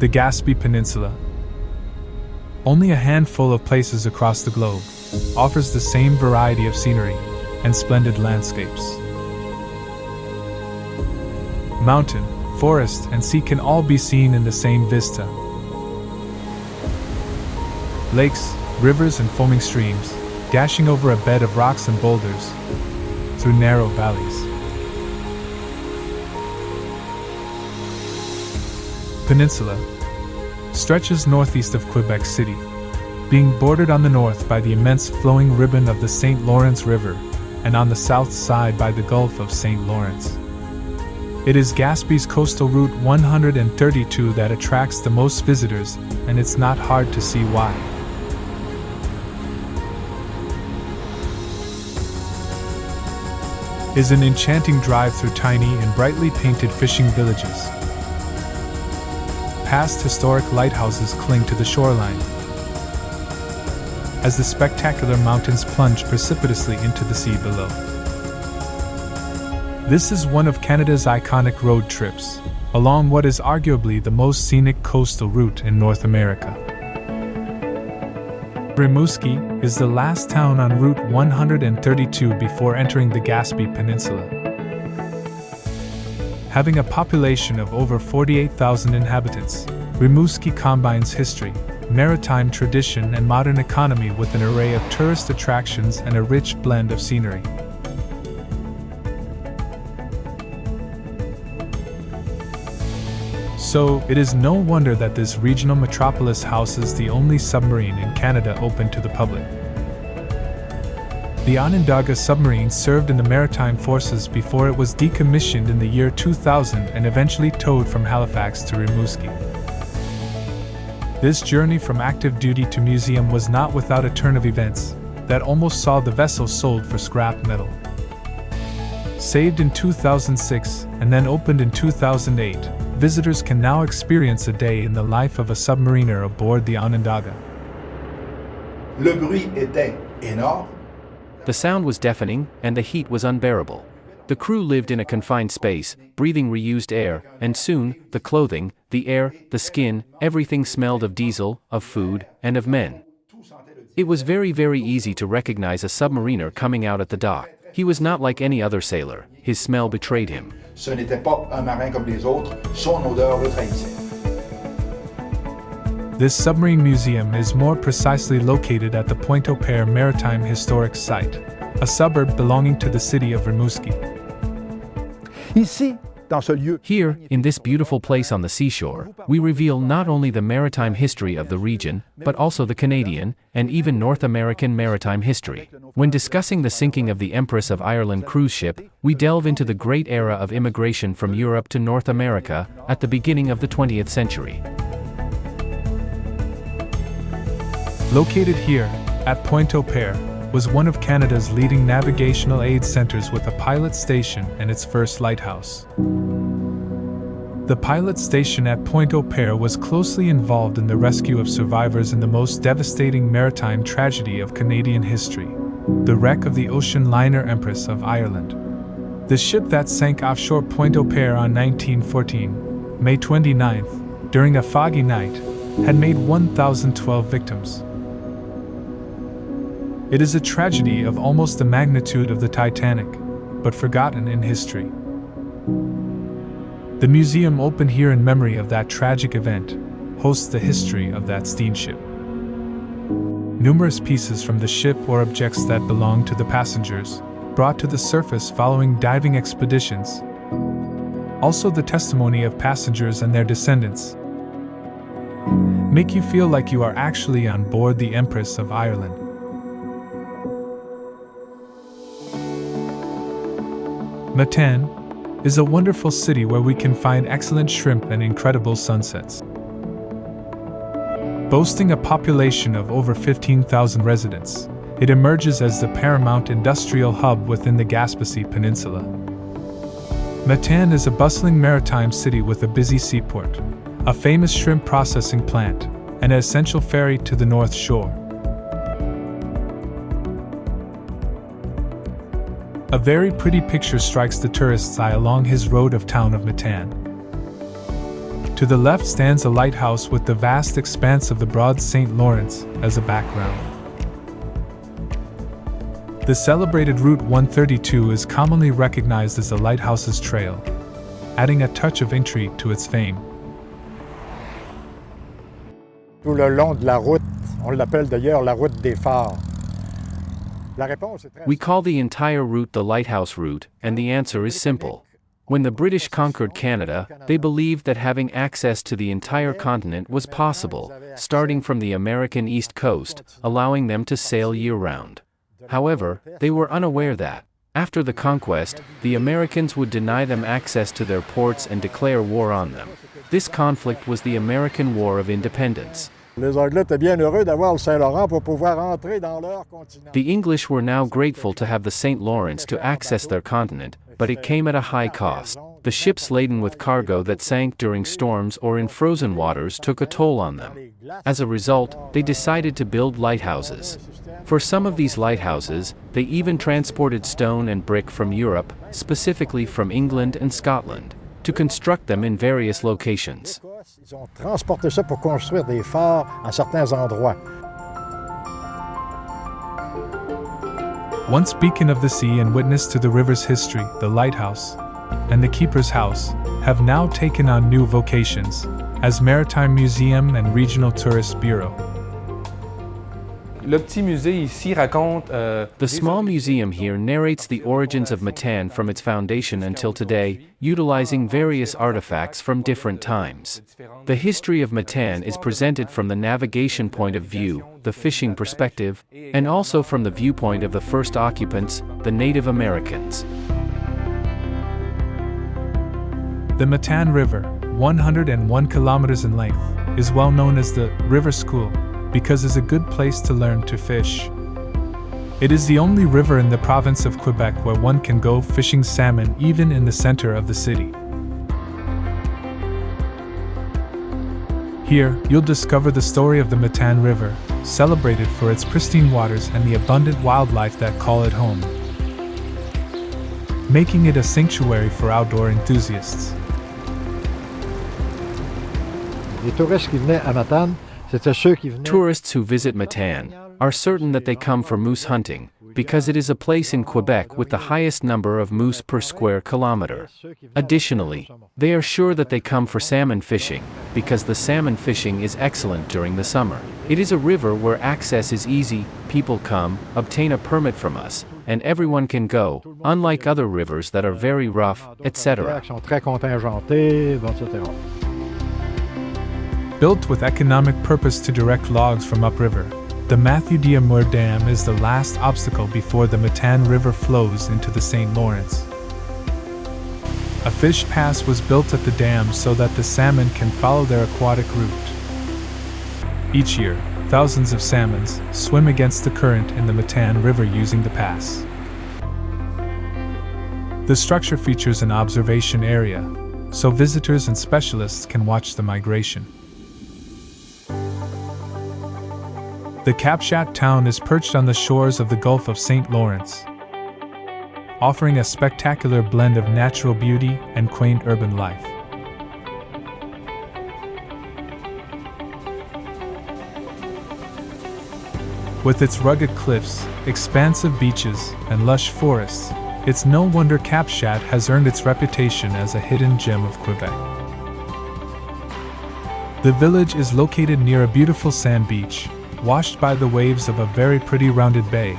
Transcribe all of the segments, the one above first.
The Gaspé Peninsula, only a handful of places across the globe, offers the same variety of scenery and splendid landscapes. Mountain, forest, and sea can all be seen in the same vista. Lakes, rivers, and foaming streams, dashing over a bed of rocks and boulders through narrow valleys. Peninsula stretches northeast of Quebec City, being bordered on the north by the immense flowing ribbon of the St. Lawrence River and on the south side by the Gulf of St. Lawrence. It is Gaspé's coastal route 132 that attracts the most visitors, and it's not hard to see why. Is an enchanting drive through tiny and brightly painted fishing villages. Past historic lighthouses cling to the shoreline, as the spectacular mountains plunge precipitously into the sea below. This is one of Canada's iconic road trips, along what is arguably the most scenic coastal route in North America. Rimouski is the last town on Route 132 before entering the Gaspé Peninsula. Having a population of over 48,000 inhabitants, Rimouski combines history, maritime tradition, and modern economy with an array of tourist attractions and a rich blend of scenery. So, it is no wonder that this regional metropolis houses the only submarine in Canada open to the public. The Onondaga submarine served in the maritime forces before it was decommissioned in the year 2000 and eventually towed from Halifax to Rimouski. This journey from active duty to museum was not without a turn of events that almost saw the vessel sold for scrap metal. Saved in 2006 and then opened in 2008, visitors can now experience a day in the life of a submariner aboard the Onondaga. Le bruit était énorme. The sound was deafening, and the heat was unbearable. The crew lived in a confined space, breathing reused air, and soon, the clothing, the air, the skin, everything smelled of diesel, of food, and of men. It was very, very easy to recognize a submariner coming out at the dock. He was not like any other sailor. His smell betrayed him. Ce n'était pas un marin comme les autres, son odeur le trahissait. This submarine museum is more precisely located at the Pointe-au-Père Maritime Historic Site, a suburb belonging to the city of Rimouski. Ici, dans ce lieu, Here, in this beautiful place on the seashore, we reveal not only the maritime history of the region, but also the Canadian, and even North American maritime history. When discussing the sinking of the Empress of Ireland cruise ship, we delve into the great era of immigration from Europe to North America at the beginning of the 20th century. Located here, at Pointe-au-Père, was one of Canada's leading navigational aid centers with a pilot station and its first lighthouse. The pilot station at Pointe-au-Père was closely involved in the rescue of survivors in the most devastating maritime tragedy of Canadian history, the wreck of the ocean liner Empress of Ireland. The ship that sank offshore Pointe-au-Père on 1914, May 29th, during a foggy night, had made 1,012 victims. It is a tragedy of almost the magnitude of the Titanic, but forgotten in history. The museum opened here in memory of that tragic event hosts the history of that steamship. Numerous pieces from the ship or objects that belonged to the passengers, brought to the surface following diving expeditions. Also the testimony of passengers and their descendants, make you feel like you are actually on board the Empress of Ireland. Matane is a wonderful city where we can find excellent shrimp and incredible sunsets. Boasting a population of over 15,000 residents, it emerges as the paramount industrial hub within the Gaspésie Peninsula. Matane is a bustling maritime city with a busy seaport, a famous shrimp processing plant, and an essential ferry to the North Shore. A very pretty picture strikes the tourist's eye along his road of town of Matane. To the left stands a lighthouse with the vast expanse of the broad St. Lawrence as a background. The celebrated Route 132 is commonly recognized as the Lighthouse's Trail, adding a touch of intrigue to its fame. Tout le long de la route, on l'appelle d'ailleurs la route des phares. We call the entire route the Lighthouse Route, and the answer is simple. When the British conquered Canada, they believed that having access to the entire continent was possible, starting from the American East Coast, allowing them to sail year-round. However, they were unaware that, after the conquest, the Americans would deny them access to their ports and declare war on them. This conflict was the American War of Independence. Les Anglais étaient bien heureux d'avoir le Saint-Laurent pour pouvoir entrer dans leur continent. The English were now grateful to have the St. Lawrence to access their continent, but it came at a high cost. The ships laden with cargo that sank during storms or in frozen waters took a toll on them. As a result, they decided to build lighthouses. For some of these lighthouses, they even transported stone and brick from Europe, specifically from England and Scotland, to construct them in various locations. Ils ont transporté ça pour construire des phares à certains endroits. Once beacon of the sea and witness to the river's history, the lighthouse and the keeper's house have now taken on new vocations as Maritime Museum and Regional Tourist Bureau. Le petit musée ici raconte. The small museum here narrates the origins of Matane from its foundation until today, utilizing various artifacts from different times. The history of Matane is presented from the navigation point of view, the fishing perspective, and also from the viewpoint of the first occupants, the Native Americans. The Matane River, 101 kilometers in length, is well known as the River School, because it's a good place to learn to fish. It is the only river in the province of Quebec where one can go fishing salmon even in the center of the city. Here, you'll discover the story of the Matane River, celebrated for its pristine waters and the abundant wildlife that call it home, making it a sanctuary for outdoor enthusiasts. Les touristes qui venaient à Matane, c'était ceux qui venaient. Tourists who visit Matane are certain that they come for moose hunting, because it is a place in Quebec with the highest number of moose per square kilometer. Additionally, they are sure that they come for salmon fishing, because the salmon fishing is excellent during the summer. It is a river where access is easy, people come, obtain a permit from us, and everyone can go, unlike other rivers that are very rough, etc. Sont très contingentés, etc. Built with economic purpose to direct logs from upriver, the Matthew D'Amour Dam is the last obstacle before the Matane River flows into the St. Lawrence. A fish pass was built at the dam so that the salmon can follow their aquatic route. Each year, thousands of salmons swim against the current in the Matane River using the pass. The structure features an observation area, so visitors and specialists can watch the migration. The Cap-Chat town is perched on the shores of the Gulf of St. Lawrence, offering a spectacular blend of natural beauty and quaint urban life. With its rugged cliffs, expansive beaches, and lush forests, it's no wonder Cap-Chat has earned its reputation as a hidden gem of Quebec. The village is located near a beautiful sand beach, washed by the waves of a very pretty rounded bay.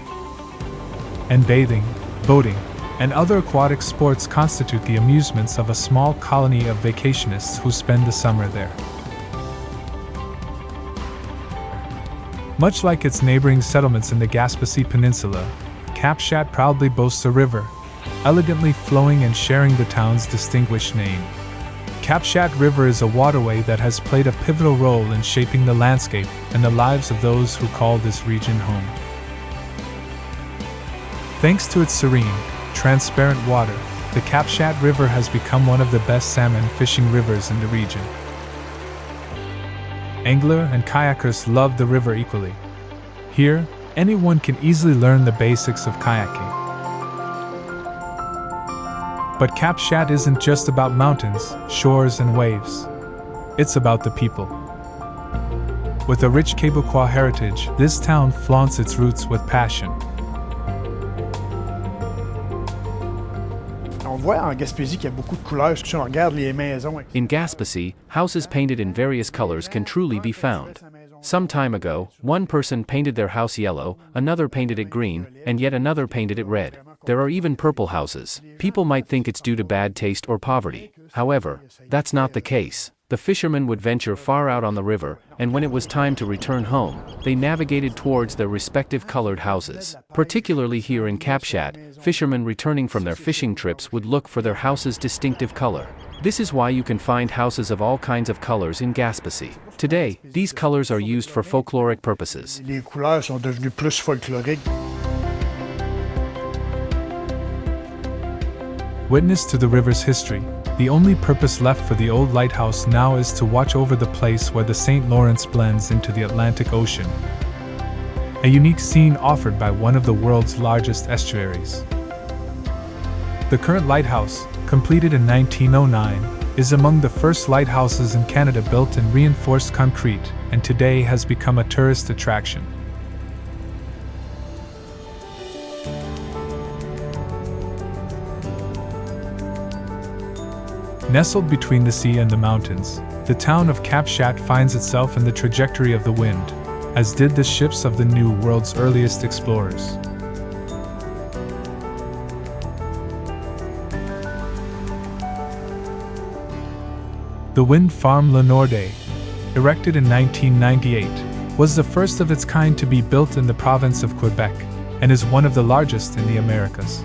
And bathing, boating, and other aquatic sports constitute the amusements of a small colony of vacationists who spend the summer there. Much like its neighboring settlements in the Gaspésie Peninsula, Cap-Chat proudly boasts a river, elegantly flowing and sharing the town's distinguished name. Cap-Chat River is a waterway that has played a pivotal role in shaping the landscape and the lives of those who call this region home. Thanks to its serene, transparent water, the Cap-Chat River has become one of the best salmon fishing rivers in the region. Angler and kayakers love the river equally. Here, anyone can easily learn the basics of kayaking. But Cap-Chat isn't just about mountains, shores, and waves. it's about the people. With a rich Québécois heritage, this town flaunts its roots with passion. On voit en Gaspésie qu'il y a beaucoup de couleurs. Si on regarde les maisons. In Gaspésie, houses painted in various colors can truly be found. Some time ago, one person painted their house yellow, another painted it green, and yet another painted it red. There are even purple houses. People might think it's due to bad taste or poverty. However, that's not the case. The fishermen would venture far out on the river, and when it was time to return home, they navigated towards their respective colored houses. Particularly here in Cap-Chat, fishermen returning from their fishing trips would look for their house's distinctive color. This is why you can find houses of all kinds of colors in Gaspésie. Today, these colors are used for folkloric purposes. Les couleurs sont devenues plus folkloriques. Witness to the river's history, the only purpose left for the old lighthouse now is to watch over the place where the St. Lawrence blends into the Atlantic Ocean. A unique scene offered by one of the world's largest estuaries. The current lighthouse, completed in 1909, is among the first lighthouses in Canada built in reinforced concrete, and today has become a tourist attraction. Nestled between the sea and the mountains, the town of Cap-Chat finds itself in the trajectory of the wind, as did the ships of the New World's earliest explorers. The wind farm Le Nordais, erected in 1998, was the first of its kind to be built in the province of Quebec, and is one of the largest in the Americas.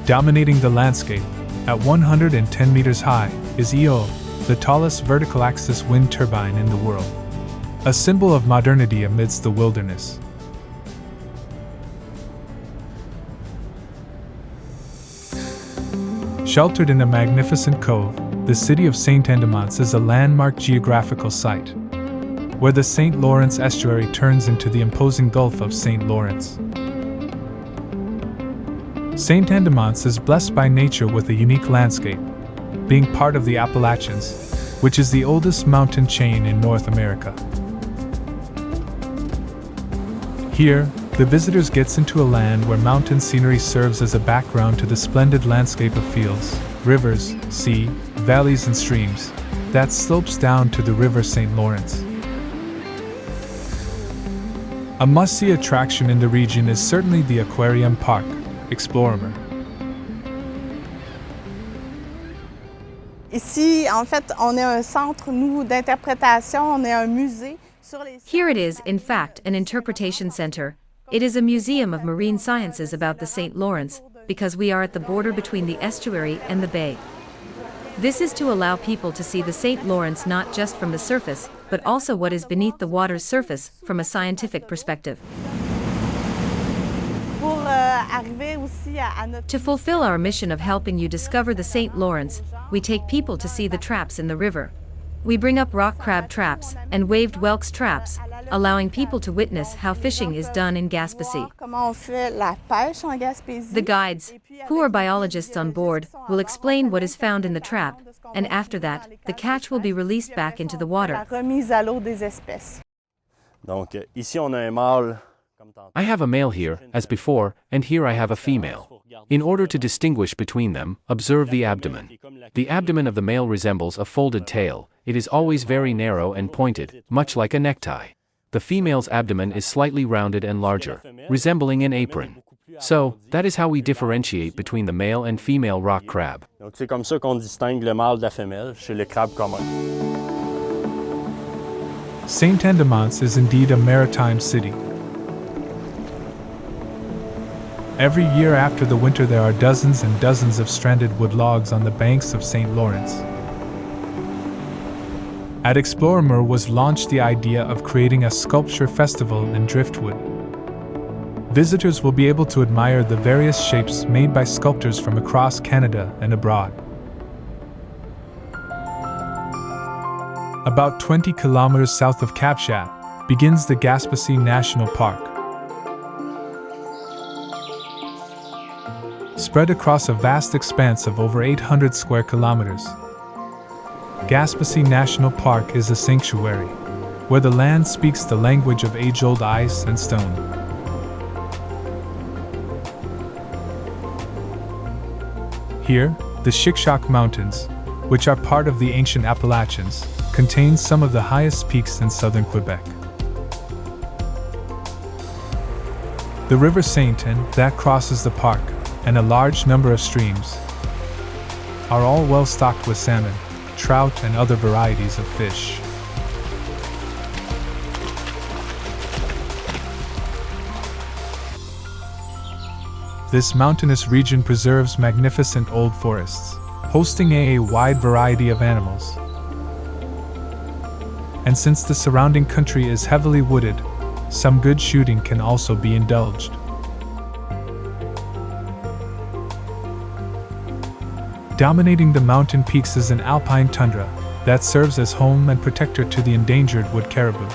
Dominating the landscape, at 110 meters high, is EO, the tallest vertical axis wind turbine in the world. A symbol of modernity amidst the wilderness. Sheltered in a magnificent cove, the city of Ste-Anne-des-Monts is a landmark geographical site, where the St. Lawrence estuary turns into the imposing Gulf of St. Lawrence. Ste-Anne-des-Monts is blessed by nature with a unique landscape, being part of the Appalachians, which is the oldest mountain chain in North America. Here, the visitors gets into a land where mountain scenery serves as a background to the splendid landscape of fields, rivers, sea, valleys and streams that slopes down to the river St. Lawrence. A must-see attraction in the region is certainly the Aquarium Park, Explorer. Ici, en fait, on est un centre, nous, d'interprétation, on est un musée. Here it is, in fact, an interpretation center. It is a museum of marine sciences about the St. Lawrence, because we are at the border between the estuary and the bay. This is to allow people to see the St. Lawrence not just from the surface, but also what is beneath the water's surface from a scientific perspective. To fulfill our mission of helping you discover the St. Lawrence, we take people to see the traps in the river. We bring up rock crab traps and waved whelks traps, allowing people to witness how fishing is done in Gaspésie. The guides, who are biologists on board, will explain what is found in the trap, and after that, the catch will be released back into the water. Donc, ici on a un mâle. I have a male here, as before, and here I have a female. In order to distinguish between them, observe the abdomen. The abdomen of the male resembles a folded tail. It is always very narrow and pointed, much like a necktie. The female's abdomen is slightly rounded and larger, resembling an apron. So, that is how we differentiate between the male and female rock crab. Donc, c'est comme ça qu'on distingue le mâle de la femelle chez le crabe commun. Ste-Anne-des-Monts is indeed a maritime city. Every year after the winter there are dozens and dozens of stranded wood logs on the banks of St. Lawrence. At Explorer was launched the idea of creating a sculpture festival in driftwood. Visitors will be able to admire the various shapes made by sculptors from across Canada and abroad. About 20 kilometers south of Cap-Chat begins the Gaspésie National Park. spread across a vast expanse of over 800 square kilometers. Gaspésie National Park is a sanctuary, where the land speaks the language of age-old ice and stone. Here, the Chic-Choc Mountains, which are part of the ancient Appalachians, contain some of the highest peaks in southern Quebec. The River Ste-Anne that crosses the park, and a large number of streams, are all well stocked with salmon, trout, and other varieties of fish. This mountainous region preserves magnificent old forests, hosting a wide variety of animals. And since the surrounding country is heavily wooded, some good shooting can also be indulged. Dominating the mountain peaks is an alpine tundra that serves as home and protector to the endangered wood caribou.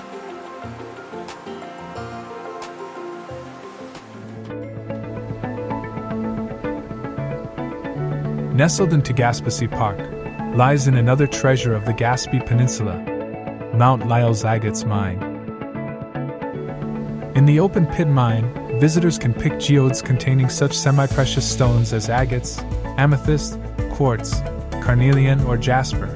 Nestled into Gaspésie Park lies in another treasure of the Gaspé Peninsula, Mount Lyell's Agates Mine. In the open pit mine, visitors can pick geodes containing such semi-precious stones as agates, amethyst, quartz, carnelian, or jasper.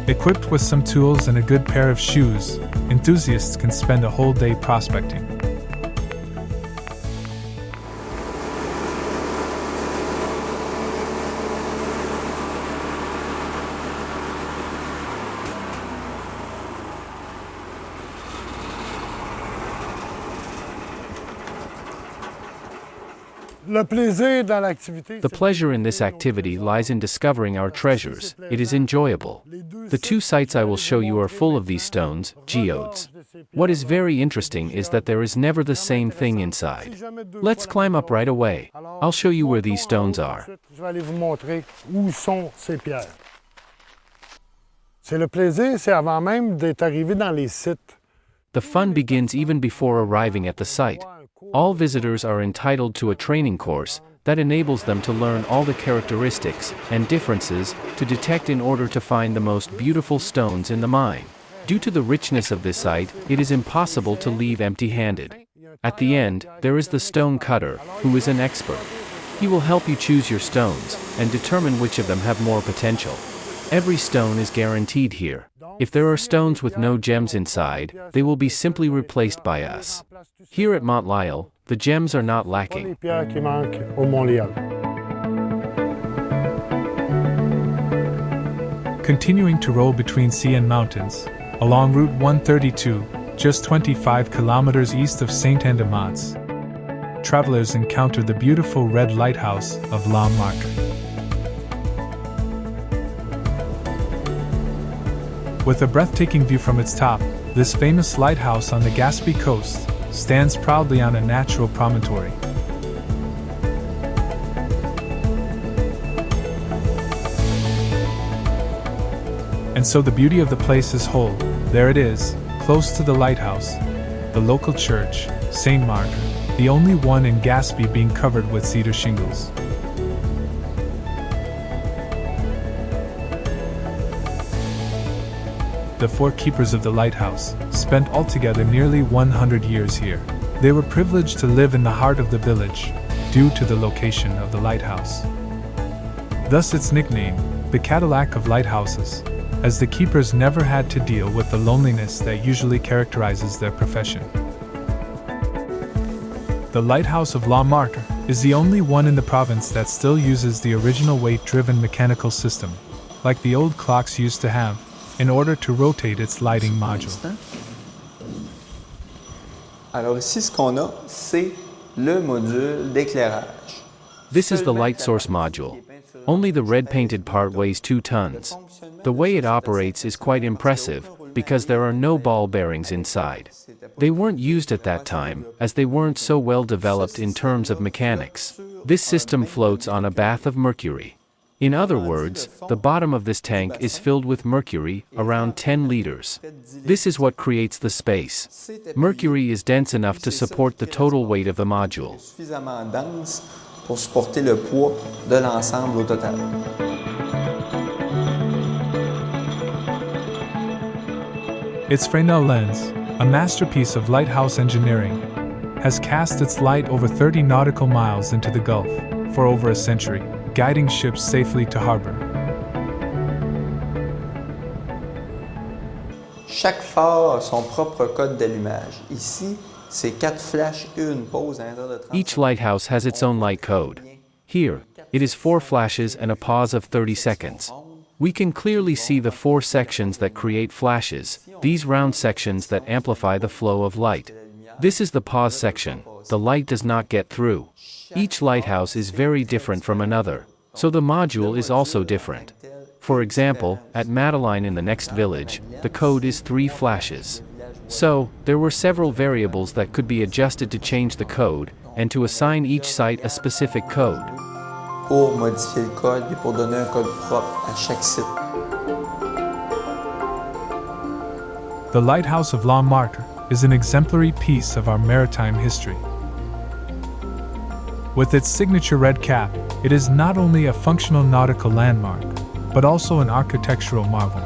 Equipped with some tools and a good pair of shoes, enthusiasts can spend a whole day prospecting. The pleasure in this activity lies in discovering our treasures. It is enjoyable. The two sites I will show you are full of these stones, geodes. What is very interesting is that there is never the same thing inside. Let's climb up right away. I'll show you where these stones are. The fun begins even before arriving at the site. All visitors are entitled to a training course that enables them to learn all the characteristics and differences to detect in order to find the most beautiful stones in the mine. Due to the richness of this site, it is impossible to leave empty-handed. At the end, there is the stone cutter, who is an expert. He will help you choose your stones and determine which of them have more potential. Every stone is guaranteed here. If there are stones with no gems inside, they will be simply replaced by us. Here at Mont Lyell, the gems are not lacking. Continuing to roll between sea and mountains, along Route 132, just 25 kilometers east of Ste-Anne-des-Monts, travelers encounter the beautiful red lighthouse of Martre. With a breathtaking view from its top, this famous lighthouse on the Gaspé coast stands proudly on a natural promontory. And so the beauty of the place is whole. There it is, close to the lighthouse, the local church, St. Martre, the only one in Gaspé being covered with cedar shingles. The four keepers of the lighthouse spent altogether nearly 100 years here. They were privileged to live in the heart of the village, due to the location of the lighthouse. Thus its nickname, the Cadillac of Lighthouses, as the keepers never had to deal with the loneliness that usually characterizes their profession. The lighthouse of Martre is the only one in the province that still uses the original weight-driven mechanical system, like the old clocks used to have, in order to rotate its lighting module. Alors ici, ce qu'on a, c'est le module d'éclairage. This is the light source module. Only the red painted part weighs 2 tons. The way it operates is quite impressive, because there are no ball bearings inside. They weren't used at that time, as they weren't so well developed in terms of mechanics. This system floats on a bath of mercury. In other words, the bottom of this tank is filled with mercury, around 10 liters. This is what creates the space. Mercury is dense enough to support the total weight of the module. Suffisamment dense pour supporter le poids de l'ensemble au total. Its Fresnel lens, a masterpiece of lighthouse engineering, has cast its light over 30 nautical miles into the Gulf for over a century, guiding ships safely to harbor. Chaque phare a son propre code d'allumage. Ici, c'est 4 flashs et une pause à l'intérieur de 30 Each lighthouse has its own light code. Here, it is 4 flashes and a pause of 30 seconds. We can clearly see the 4 sections that create flashes, these round sections that amplify the flow of light. This is the pause section. The light does not get through. Each lighthouse is very different from another, so the module is also different. For example, at Matane in the next village, the code is 3 flashes. So, there were several variables that could be adjusted to change the code, and to assign each site a specific code. pour modifier le code et pour donner un code propre à chaque site. The lighthouse of La Martre is an exemplary piece of our maritime history. With its signature red cap, it is not only a functional nautical landmark, but also an architectural marvel.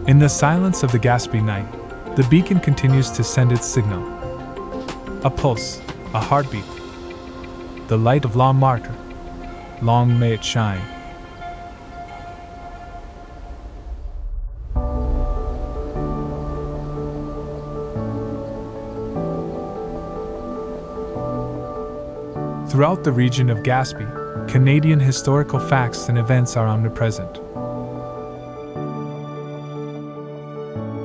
In the silence of the Gaspé night, the beacon continues to send its signal. A pulse, a heartbeat. The light of La Martre. Long may it shine. Throughout the region of Gaspé, Canadian historical facts and events are omnipresent.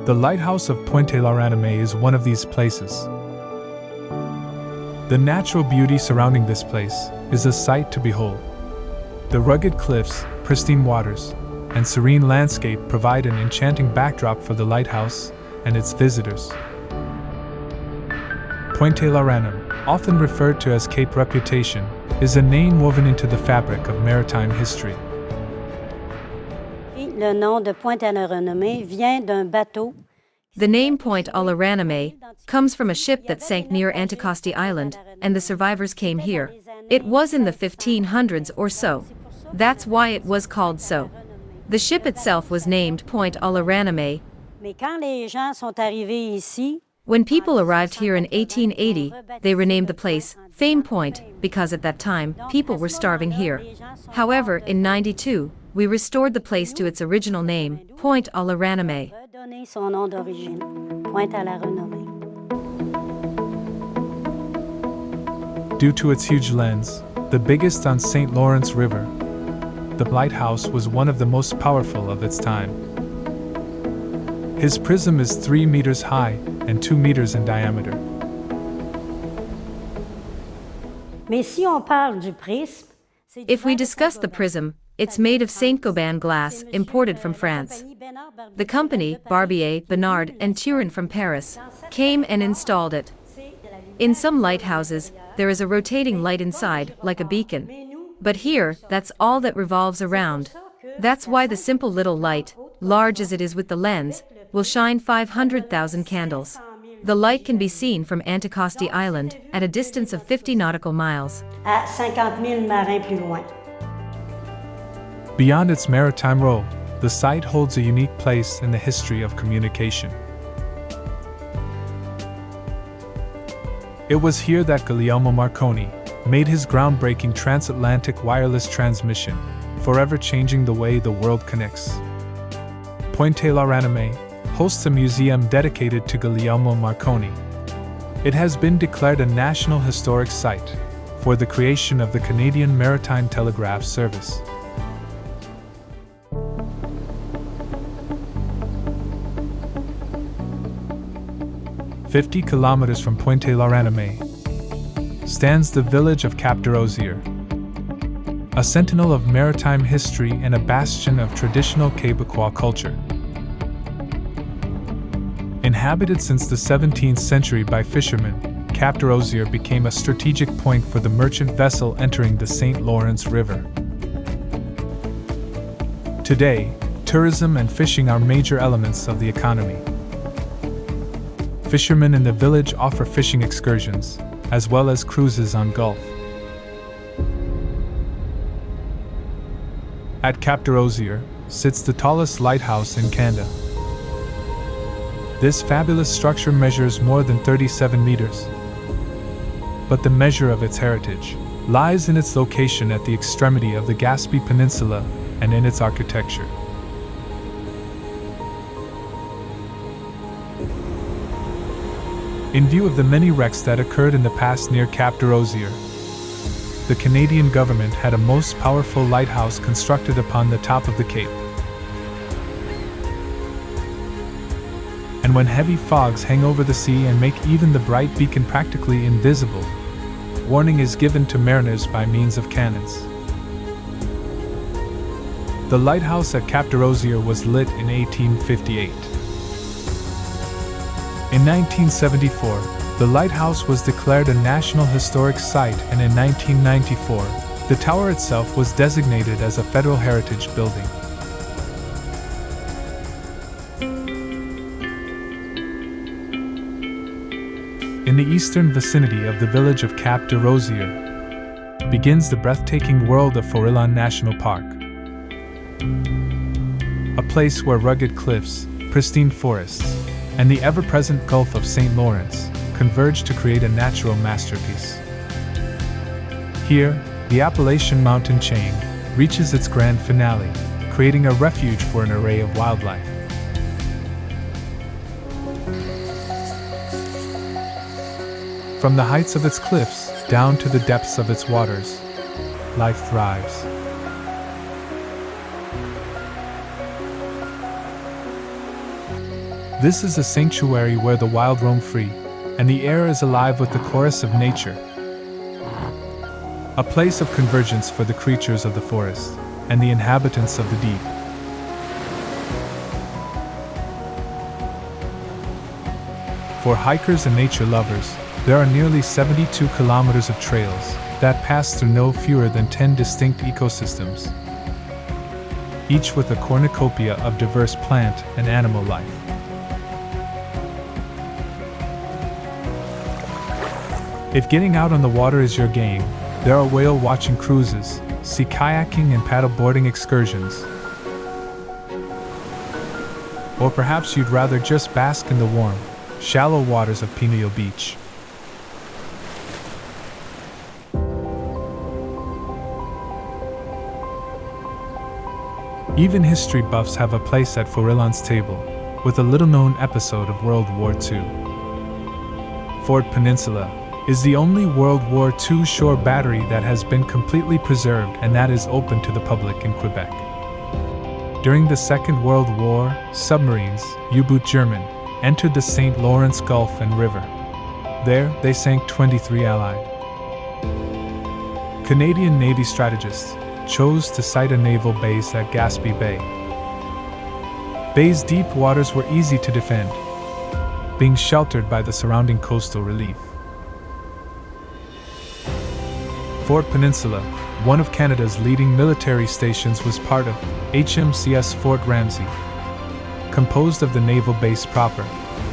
The lighthouse of Pointe-à-la-Renommée is one of these places. The natural beauty surrounding this place is a sight to behold. The rugged cliffs, pristine waters, and serene landscape provide an enchanting backdrop for the lighthouse and its visitors. Pointe-à-la-Renommée, often referred to as Cape Reputation, is a name woven into the fabric of maritime history. Le nom de Pointe-à-la-Renommée vient d'un bateau. The name Pointe-à-la-Renommée comes from a ship that sank near Anticosti Island, and the survivors came here. It was in the 1500s or so. That's why it was called so. The ship itself was named Pointe-à-la-Renommée. Mais quand les gens sont arrivés ici, when people arrived here in 1880, they renamed the place Fame Point because at that time, people were starving here. However, in 92, we restored the place to its original name, Pointe-à-la-Renommée. redonné son nom d'origine, Pointe-à-la-Renommée. Due to its huge lens, the biggest on St. Lawrence River, the lighthouse was one of the most powerful of its time. His prism is 3 meters high and 2 meters in diameter. Mais si on parle du prisme, If we discuss the prism, it's made of Saint-Gobain glass imported from France. The company, Barbier, Bernard, and Turin from Paris, came and installed it. In some lighthouses, there is a rotating light inside, like a beacon. But here, that's all that revolves around. That's why the simple little light, large as it is with the lens, will shine 500,000 candles. The light can be seen from Anticosti Island, at a distance of 50 nautical miles. à 50 000 marins plus loin. Beyond its maritime role, the site holds a unique place in the history of communication. It was here that Guglielmo Marconi made his groundbreaking transatlantic wireless transmission, forever changing the way the world connects. Pointe-à-la-Renommée hosts a museum dedicated to Guglielmo Marconi. It has been declared a National Historic Site for the creation of the Canadian Maritime Telegraph Service. "50 kilometers from Pointe-à-la-Renommée stands the village of Cap-des-Rosiers, a sentinel of maritime history and a bastion of traditional Quebecois culture. Inhabited since the 17th century by fishermen, Cap-des-Rosiers became a strategic point for the merchant vessel entering the St. Lawrence River. Today, tourism and fishing are major elements of the economy. Fishermen in the village offer fishing excursions, as well as cruises on Gulf. At Cap-des-Rosiers sits the tallest lighthouse in Canada. This fabulous structure measures more than 37 meters. But the measure of its heritage lies in its location at the extremity of the Gaspésie Peninsula and in its architecture. In view of the many wrecks that occurred in the past near Cap-des-Rosiers, the Canadian government had a most powerful lighthouse constructed upon the top of the cape. And when heavy fogs hang over the sea and make even the bright beacon practically invisible, warning is given to mariners by means of cannons. The lighthouse at Cap-des-Rosiers was lit in 1858. In 1974, the lighthouse was declared a National Historic Site, and in 1994, the tower itself was designated as a Federal Heritage Building. In the eastern vicinity of the village of Cap-des-Rosiers begins the breathtaking world of Forillon National Park. A place where rugged cliffs, pristine forests, and the ever-present Gulf of St. Lawrence converge to create a natural masterpiece. Here, the Appalachian mountain chain reaches its grand finale, creating a refuge for an array of wildlife. From the heights of its cliffs down to the depths of its waters, life thrives. This is a sanctuary where the wild roam free, and the air is alive with the chorus of nature. A place of convergence for the creatures of the forest and the inhabitants of the deep. For hikers and nature lovers, there are nearly 72 kilometers of trails that pass through no fewer than 10 distinct ecosystems, each with a cornucopia of diverse plant and animal life. If getting out on the water is your game, there are whale watching cruises, sea kayaking and paddle boarding excursions. Or perhaps you'd rather just bask in the warm, shallow waters of Pineal Beach. Even history buffs have a place at Forillon's table, with a little-known episode of World War II. Fort Peninsula is the only World War II shore battery that has been completely preserved and that is open to the public in Quebec. During the Second World War, submarines, U-boot German, entered the St. Lawrence Gulf and River. There, they sank 23 Allied. Canadian Navy strategists chose to site a naval base at Gaspé Bay. Bay's deep waters were easy to defend, being sheltered by the surrounding coastal relief. Fort Peninsula, one of Canada's leading military stations, was part of HMCS Fort Ramsay, composed of the naval base proper,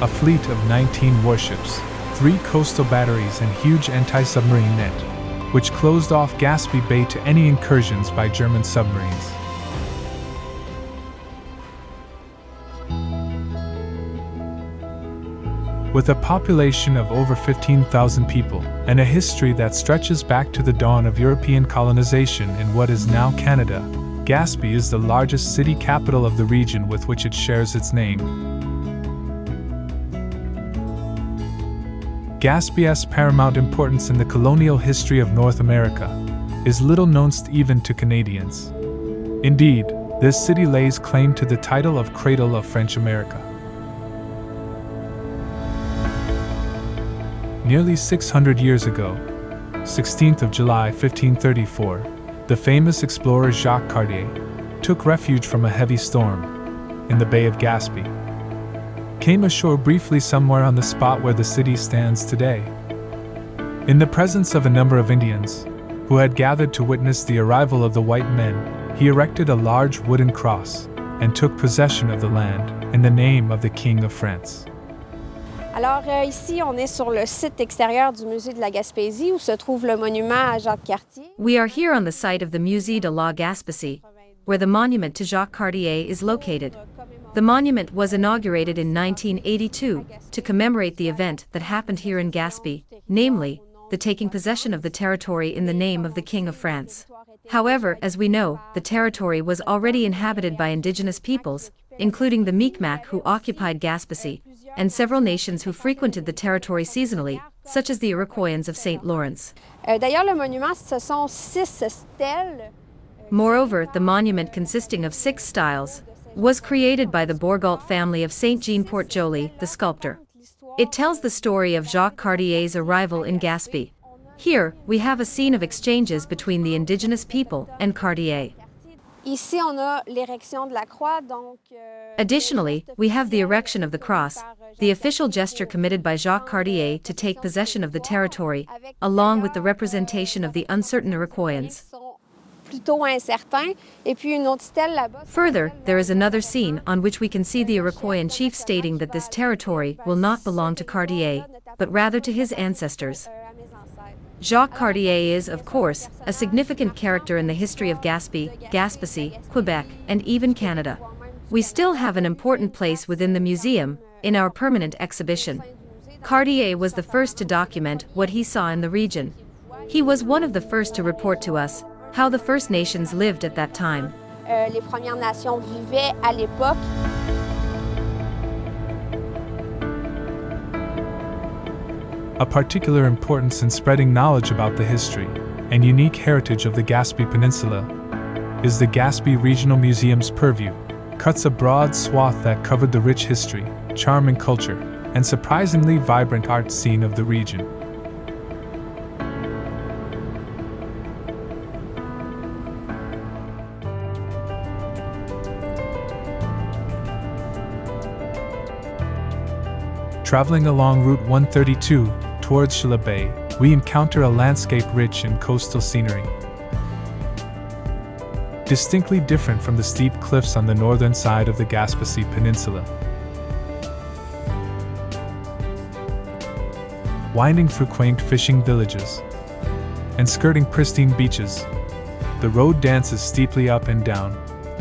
a fleet of 19 warships, 3 coastal batteries and huge anti-submarine net, which closed off Gaspé Bay to any incursions by German submarines. With a population of over 15,000 people, and a history that stretches back to the dawn of European colonization in what is now Canada, Gaspé is the largest city capital of the region with which it shares its name. Gaspé's paramount importance in the colonial history of North America is little known even to Canadians. Indeed, this city lays claim to the title of Cradle of French America. Nearly 600 years ago, 16th of July 1534, the famous explorer Jacques Cartier took refuge from a heavy storm in the Bay of Gaspé. Came ashore briefly somewhere on the spot where the city stands today, In the presence of a number of Indians, who had gathered to witness the arrival of the white men, he erected a large wooden cross and took possession of the land in the name of the King of France. Alors ici, on est sur le site extérieur du musée de la Gaspésie où se trouve le monument à Jacques Cartier. We are here on the site of the Musée de la Gaspésie, where the monument to Jacques Cartier is located. The monument was inaugurated in 1982 to commemorate the event that happened here in Gaspé, namely, the taking possession of the territory in the name of the King of France. However, as we know, the territory was already inhabited by indigenous peoples, including the Mi'kmaq who occupied Gaspésie, and several nations who frequented the territory seasonally, such as the Iroquoians of St. Lawrence. D'ailleurs, le monument, ce sont 6 stèles. Moreover, the monument consisting of 6 styles was created by the Bourgault family of Saint Jean Port-Joli, the sculptor. It tells the story of Jacques Cartier's arrival in Gaspé. Here, we have a scene of exchanges between the indigenous people and Cartier. Ici, on a l'érection de la croix, donc. Additionally, we have the erection of the cross, the official gesture committed by Jacques Cartier to take possession of the territory, along with the representation of the uncertain Iroquoians. Further, there is another scene on which we can see the Iroquoian chief stating that this territory will not belong to Cartier, but rather to his ancestors. Jacques Cartier is, of course, a significant character in the history of Gaspé, Gaspésie, Quebec, and even Canada. We still have an important place within the museum, in our permanent exhibition. Cartier was the first to document what he saw in the region. He was one of the first to report to us how the First Nations lived at that time. Les Premières Nations vivaient à l'époque. A particular importance in spreading knowledge about the history and unique heritage of the Gaspé Peninsula is the Gaspé Regional Museum's purview, cuts a broad swath that covered the rich history, charm and culture, and surprisingly vibrant art scene of the region. Traveling along Route 132 towards Chaleur Bay, we encounter a landscape rich in coastal scenery. Distinctly different from the steep cliffs on the northern side of the Gaspésie Peninsula. Winding through quaint fishing villages and skirting pristine beaches, the road dances steeply up and down,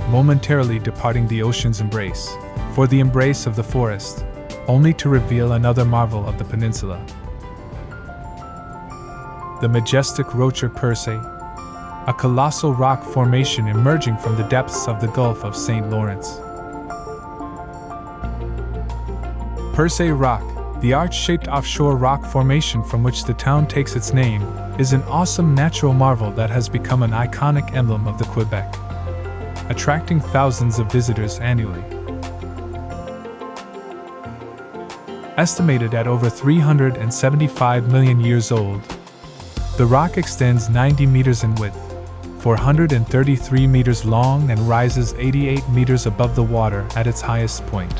momentarily departing the ocean's embrace for the embrace of the forest, only to reveal another marvel of the peninsula. The majestic Rocher Percé, a colossal rock formation emerging from the depths of the Gulf of St. Lawrence. Percé Rock, the arch-shaped offshore rock formation from which the town takes its name, is an awesome natural marvel that has become an iconic emblem of the Quebec, attracting thousands of visitors annually. Estimated at over 375 million years old, the rock extends 90 meters in width, 433 meters long and rises 88 meters above the water at its highest point.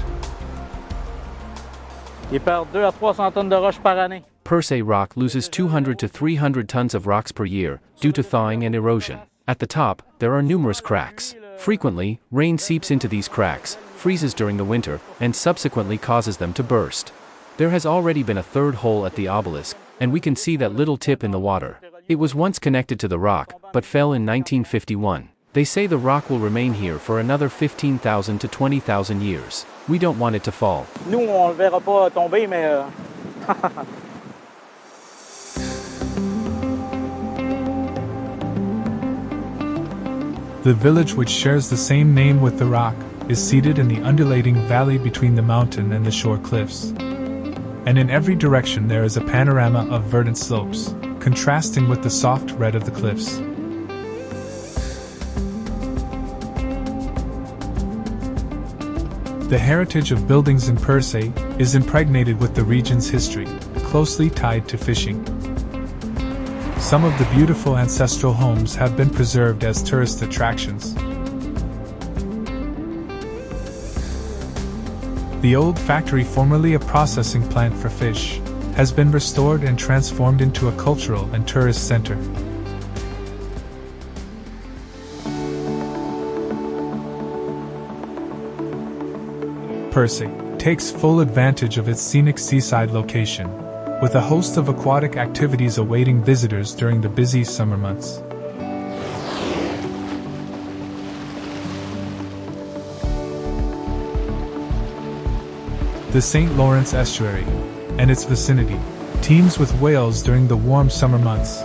Percé Rock loses 200 to 300 tons of rocks per year due to thawing and erosion. At the top, there are numerous cracks. Frequently, rain seeps into these cracks, freezes during the winter, and subsequently causes them to burst. There has already been a third hole at the obelisk, and we can see that little tip in the water. It was once connected to the rock, but fell in 1951. They say the rock will remain here for another 15,000 to 20,000 years. We don't want it to fall. Nous, on le verra pas tomber, mais... The village, which shares the same name with the rock, is seated in the undulating valley between the mountain and the shore cliffs. And in every direction there is a panorama of verdant slopes, contrasting with the soft red of the cliffs. The heritage of buildings in Percé is impregnated with the region's history, closely tied to fishing. Some of the beautiful ancestral homes have been preserved as tourist attractions. The old factory, formerly a processing plant for fish, has been restored and transformed into a cultural and tourist center. Percé takes full advantage of its scenic seaside location, with a host of aquatic activities awaiting visitors during the busy summer months. The St. Lawrence Estuary and its vicinity teems with whales during the warm summer months.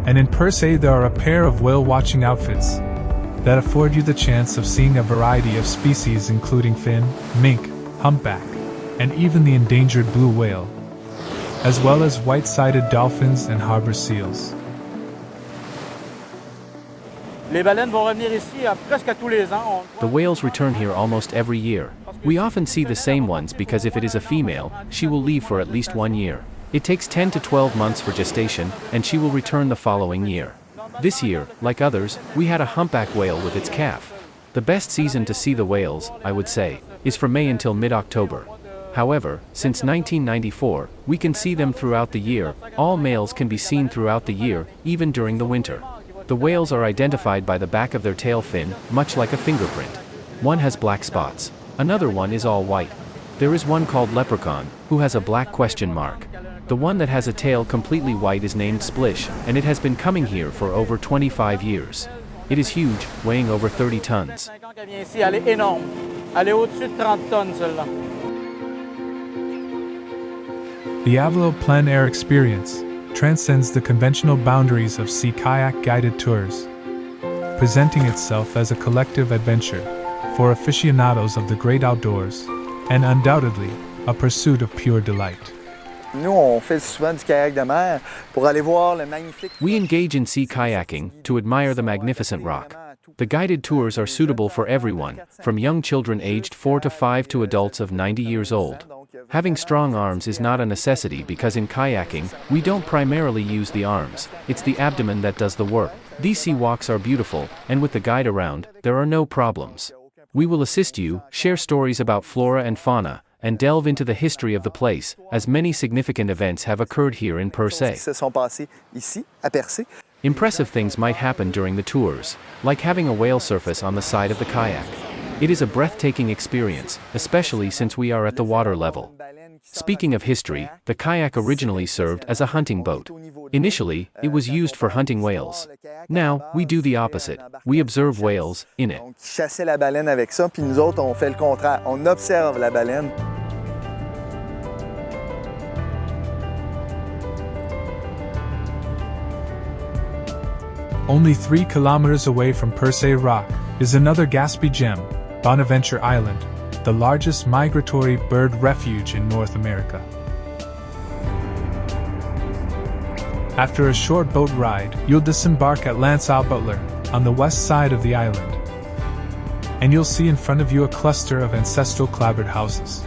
And in Percé there are a pair of whale-watching outfits that afford you the chance of seeing a variety of species including fin, mink, humpback, and even the endangered blue whale, as well as white-sided dolphins and harbor seals. Les baleines vont revenir ici presque tous les ans. The whales return here almost every year. We often see the same ones because if it is a female, she will leave for at least 1 year. It takes 10 to 12 months for gestation, and she will return the following year. This year, like others, we had a humpback whale with its calf. The best season to see the whales, I would say, is from May until mid-October. However, since 1994, we can see them throughout the year. All males can be seen throughout the year, even during the winter. The whales are identified by the back of their tail fin, much like a fingerprint. One has black spots. Another one is all white. There is one called leprechaun, who has a black question mark. The one that has a tail completely white is named Splish, and it has been coming here for over 25 years. It is huge, weighing over 30 tons. Elle est énorme. Elle est au-dessus de 30 tonnes, celle-là. The Avalo Plein Air experience transcends the conventional boundaries of sea kayak guided tours, presenting itself as a collective adventure for aficionados of the great outdoors, and undoubtedly a pursuit of pure delight. Nous, on fait souvent du kayak de mer pour aller voir le magnifique. We engage in sea kayaking to admire the magnificent rock. The guided tours are suitable for everyone, from young children aged 4 to 5 to adults of 90 years old. Having strong arms is not a necessity because in kayaking, we don't primarily use the arms, it's the abdomen that does the work. These sea walks are beautiful, and with the guide around, there are no problems. We will assist you, share stories about flora and fauna, and delve into the history of the place, as many significant events have occurred here in Percé. Impressive things might happen during the tours, like having a whale surface on the side of the kayak. It is a breathtaking experience, especially since we are at the water level. Speaking of history, the kayak originally served as a hunting boat. Initially, it was used for hunting whales. Now, we do the opposite. We observe whales in it. Chasser la baleine avec ça, puis nous autres, on fait le contraire. On observe la baleine. Only 3 kilometers away from Percé Rock is another Gaspé gem, Bonaventure Island, the largest migratory bird refuge in North America. After a short boat ride, you'll disembark at Lansault Butler, on the west side of the island. And you'll see in front of you a cluster of ancestral clapboard houses.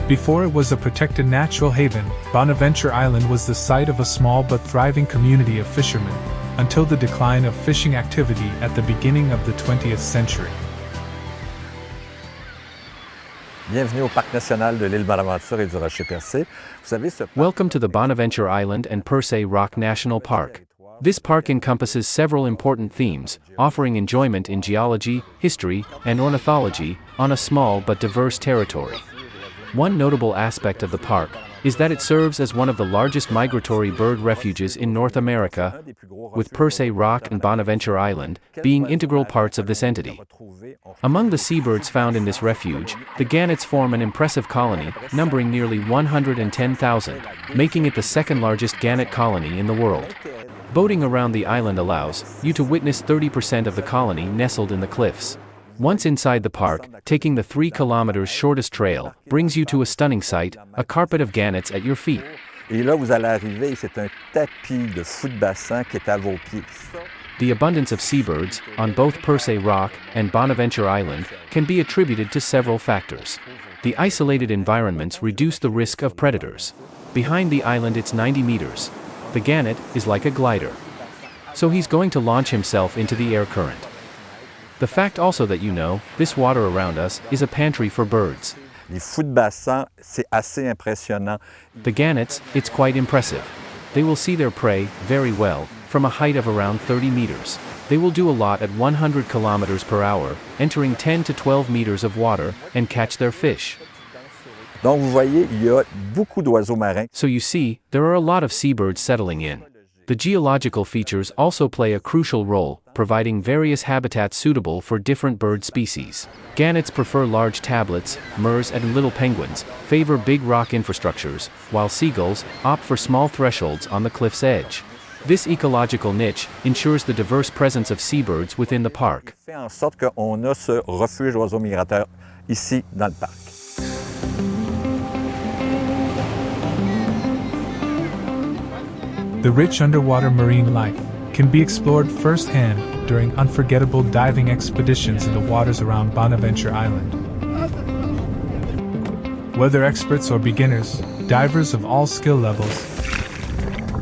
Before it was a protected natural haven, Bonaventure Island was the site of a small but thriving community of fishermen, until the decline of fishing activity at the beginning of the 20th century. Bienvenue au Parc national de l'île Bonaventure et du Rocher Percé. Vous savez, ce Welcome to the Bonaventure Island and Percé Rock National Park. This park encompasses several important themes, offering enjoyment in geology, history, and ornithology, on a small but diverse territory. One notable aspect of the park is that it serves as one of the largest migratory bird refuges in North America, with Percé Rock and Bonaventure Island being integral parts of this entity. Among the seabirds found in this refuge, the gannets form an impressive colony, numbering nearly 110,000, making it the second largest gannet colony in the world. Boating around the island allows you to witness 30% of the colony nestled in the cliffs. Once inside the park, taking the 3 kilometers shortest trail brings you to a stunning sight, a carpet of gannets at your feet. Et là, vous allez arriver, c'est un tapis de fou de bassin qui est à vos pieds. The abundance of seabirds, on both Percé Rock and Bonaventure Island, can be attributed to several factors. The isolated environments reduce the risk of predators. Behind the island it's 90 meters. The gannet is like a glider. So he's going to launch himself into the air current. The fact also that this water around us is a pantry for birds. Les fous de bassin, c'est assez impressionnant. The gannets, it's quite impressive. They will see their prey very well from a height of around 30 meters. They will do a lot at 100 kilometers per hour, entering 10 to 12 meters of water, and catch their fish. Donc vous voyez, il y a beaucoup d'oiseaux marins. So you see, there are a lot of seabirds settling in. The geological features also play a crucial role, providing various habitats suitable for different bird species. Gannets prefer large tablets, murres and little penguins favor big rock infrastructures, while seagulls opt for small thresholds on the cliff's edge. This ecological niche ensures the diverse presence of seabirds within the park. Fait en sorte qu'on a ce refuge d'oiseaux migrateurs ici dans le parc. The rich underwater marine life can be explored firsthand during unforgettable diving expeditions in the waters around Bonaventure Island. Whether experts or beginners, divers of all skill levels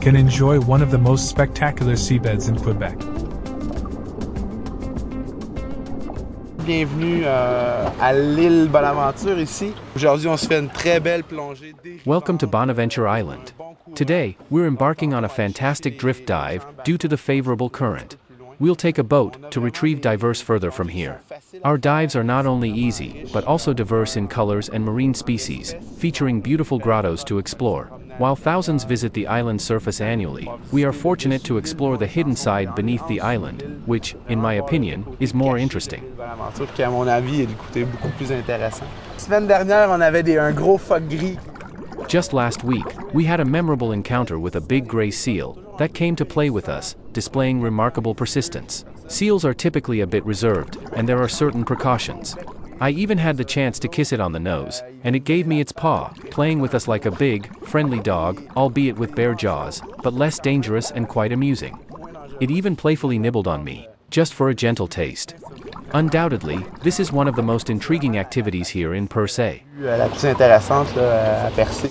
can enjoy one of the most spectacular seabeds in Quebec. Bienvenue à l'île Bonaventure ici. Aujourd'hui, on se fait une très belle plongée. Welcome to Bonaventure Island. Today, we're embarking on a fantastic drift dive due to the favorable current. We'll take a boat to retrieve divers further from here. Our dives are not only easy, but also diverse in colors and marine species, featuring beautiful grottos to explore. While thousands visit the island's surface annually, we are fortunate to explore the hidden side beneath the island, which, in my opinion, is more interesting. Qui, à mon avis, est du côté beaucoup plus intéressant. La semaine dernière, on avait un gros phoque gris. Just last week, we had a memorable encounter with a big gray seal that came to play with us, displaying remarkable persistence. Seals are typically a bit reserved, and there are certain precautions. I even had the chance to kiss it on the nose, and it gave me its paw, playing with us like a big, friendly dog, albeit with bare jaws, but less dangerous and quite amusing. It even playfully nibbled on me, just for a gentle taste. Undoubtedly, this is one of the most intriguing activities here in Percé. La plus intéressante là, à Percé.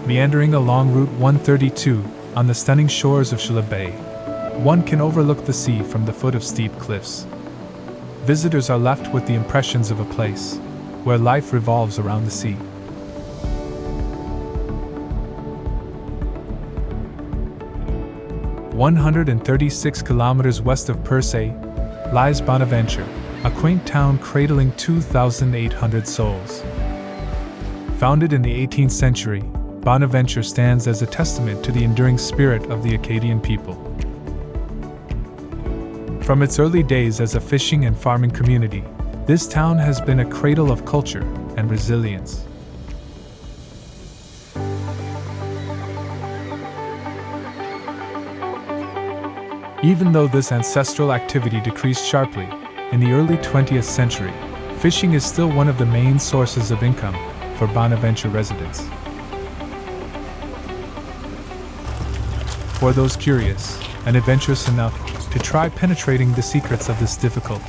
Meandering along Route 132 on the stunning shores of Chaleur Bay, one can overlook the sea from the foot of steep cliffs. Visitors are left with the impressions of a place where life revolves around the sea. "136 kilometers west of Percé lies Bonaventure, a quaint town cradling 2,800 souls. Founded in the 18th century, Bonaventure stands as a testament to the enduring spirit of the Acadian people. From its early days as a fishing and farming community, this town has been a cradle of culture and resilience. Even though this ancestral activity decreased sharply in the early 20th century, fishing is still one of the main sources of income for Bonaventure residents. For those curious and adventurous enough to try penetrating the secrets of this difficult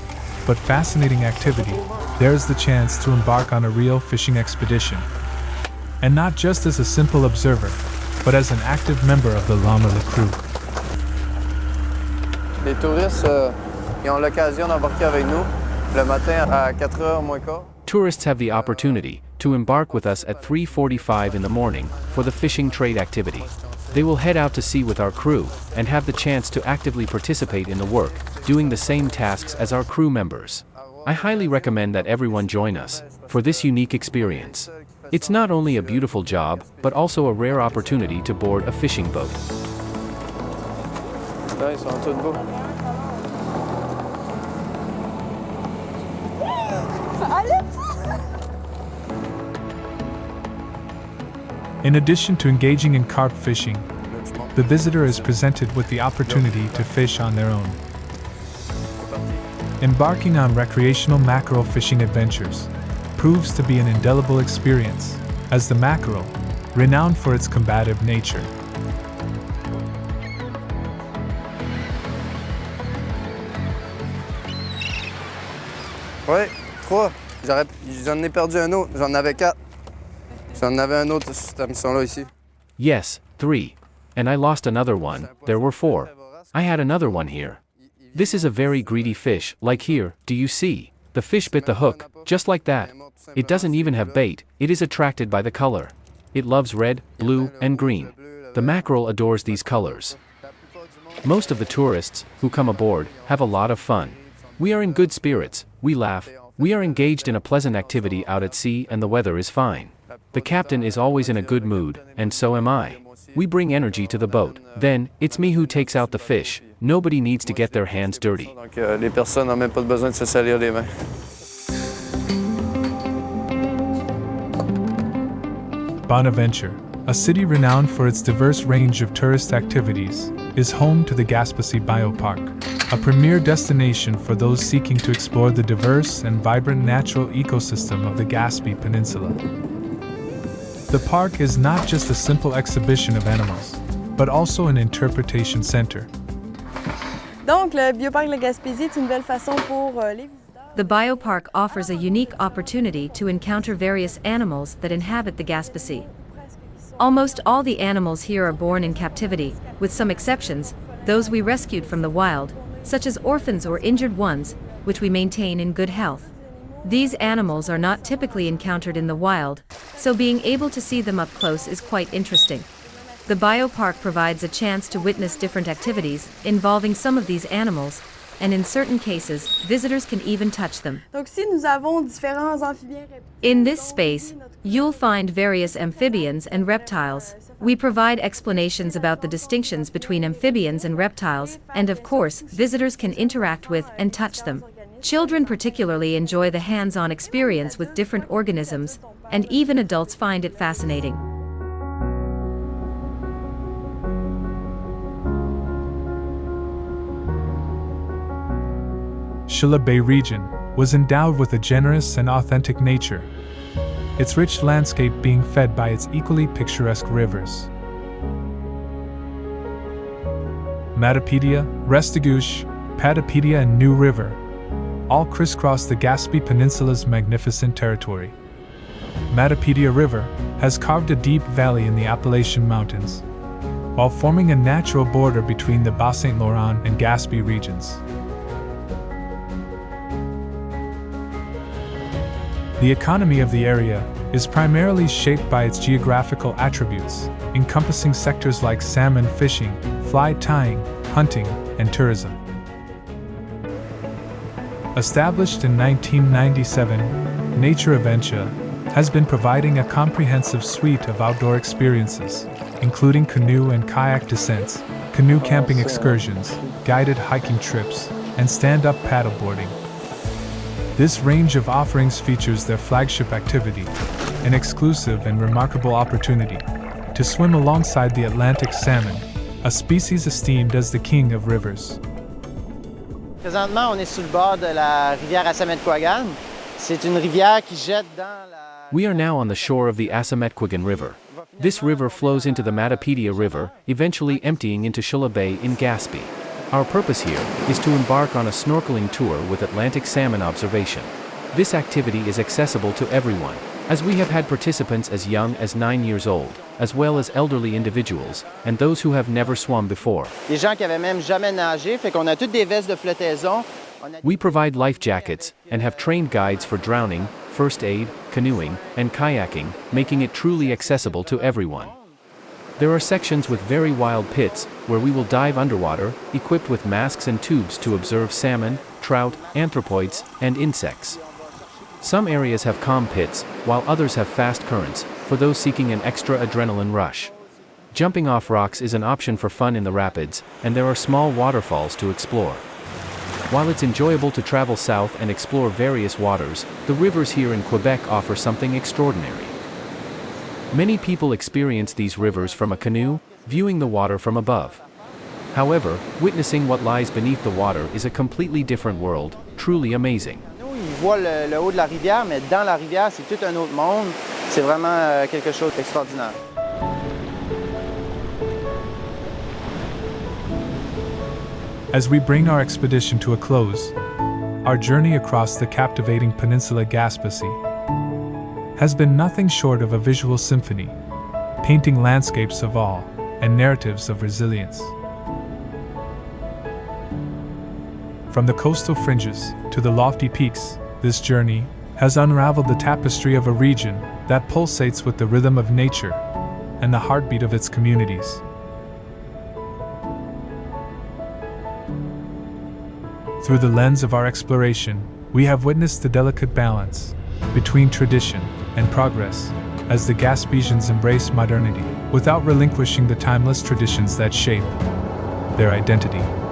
but fascinating activity, there is the chance to embark on a real fishing expedition. And not just as a simple observer, but as an active member of the Lama crew. Les touristes ils ont l'occasion d'embarquer avec nous le matin à 4h moins quart. Tourists have the opportunity to embark with us at 3:45 in the morning for the fishing trade activity. They will head out to sea with our crew and have the chance to actively participate in the work, doing the same tasks as our crew members. I highly recommend that everyone join us for this unique experience. It's not only a beautiful job, but also a rare opportunity to board a fishing boat. Là, ils sont tous beaux. In addition to engaging in carp fishing, the visitor is presented with the opportunity to fish on their own. Embarking on recreational mackerel fishing adventures proves to be an indelible experience, as the mackerel, renowned for its combative nature, Oui, 3. J'en ai perdu un autre. J'en avais 4. J'en avais un autre sur cette mission-là ici. Yes, 3. And I lost another one. There were 4. I had another one here. This is a very greedy fish, like here, do you see? The fish bit the hook, just like that. It doesn't even have bait, it is attracted by the color. It loves red, blue, and green. The mackerel adores these colors. Most of the tourists who come aboard have a lot of fun. We are in good spirits, we laugh, we are engaged in a pleasant activity out at sea, and the weather is fine. The captain is always in a good mood, and so am I. We bring energy to the boat. Then, it's me who takes out the fish. Nobody needs to get their hands dirty. Les personnes n'ont même pas besoin de se salir les mains. Bonaventure, a city renowned for its diverse range of tourist activities, is home to the Gaspésie Biopark, a premier destination for those seeking to explore the diverse and vibrant natural ecosystem of the Gaspé Peninsula. The park is not just a simple exhibition of animals, but also an interpretation center. Donc, le bioparc de la Gaspésie est une belle façon pour les visiteurs. The biopark offers a unique opportunity to encounter various animals that inhabit the Gaspésie. Almost all the animals here are born in captivity, with some exceptions, those we rescued from the wild, such as orphans or injured ones, which we maintain in good health. These animals are not typically encountered in the wild, so being able to see them up close is quite interesting. The biopark provides a chance to witness different activities involving some of these animals, and in certain cases, visitors can even touch them. Donc, si nous avons différents amphibiens reptiles. In this space, you'll find various amphibians and reptiles. We provide explanations about the distinctions between amphibians and reptiles, and of course, visitors can interact with and touch them. Children particularly enjoy the hands-on experience with different organisms, and even adults find it fascinating. Chaleur Bay region was endowed with a generous and authentic nature, its rich landscape being fed by its equally picturesque rivers. Matapedia, Restigouche, Patapedia, and New River all crisscross the Gaspé Peninsula's magnificent territory. Matapedia River has carved a deep valley in the Appalachian Mountains, while forming a natural border between the Bas-Saint Laurent and Gaspé regions. The economy of the area is primarily shaped by its geographical attributes, encompassing sectors like salmon fishing, fly tying, hunting, and tourism. Established in 1997, Nature Adventure has been providing a comprehensive suite of outdoor experiences, including canoe and kayak descents, canoe camping excursions, guided hiking trips, and stand-up paddleboarding. This range of offerings features their flagship activity, an exclusive and remarkable opportunity to swim alongside the Atlantic salmon, a species esteemed as the king of rivers. Présentement, on est sur le bord de la rivière Assametquagan. C'est une rivière qui jette dans la... We are now on the shore of the Assametquagan River. This river flows into the Matapedia River, eventually emptying into Chaleur Bay in Gaspé. Our purpose here is to embark on a snorkeling tour with Atlantic salmon observation. This activity is accessible to everyone, as we have had participants as young as 9 years old, as well as elderly individuals, and those who have never swum before. Des gens qui avaient même jamais nagé, fait qu'on a toutes des vestes de flottaison. We provide life jackets, and have trained guides for drowning, first aid, canoeing, and kayaking, making it truly accessible to everyone. There are sections with very wild pits, where we will dive underwater, equipped with masks and tubes to observe salmon, trout, anthropoids, and insects. Some areas have calm pits, while others have fast currents, for those seeking an extra adrenaline rush. Jumping off rocks is an option for fun in the rapids, and there are small waterfalls to explore. While it's enjoyable to travel south and explore various waters, the rivers here in Quebec offer something extraordinary. Many people experience these rivers from a canoe, viewing the water from above. However, witnessing what lies beneath the water is a completely different world, truly amazing. Ils voient le haut de la rivière, mais dans la rivière, c'est tout un autre monde. C'est vraiment quelque chose d'extraordinaire. As we bring our expedition to a close, our journey across the captivating peninsula Gaspésie has been nothing short of a visual symphony, painting landscapes of awe and narratives of resilience. From the coastal fringes to the lofty peaks, this journey has unraveled the tapestry of a region that pulsates with the rhythm of nature and the heartbeat of its communities. Through the lens of our exploration, we have witnessed the delicate balance between tradition and progress as the Gaspésians embrace modernity without relinquishing the timeless traditions that shape their identity.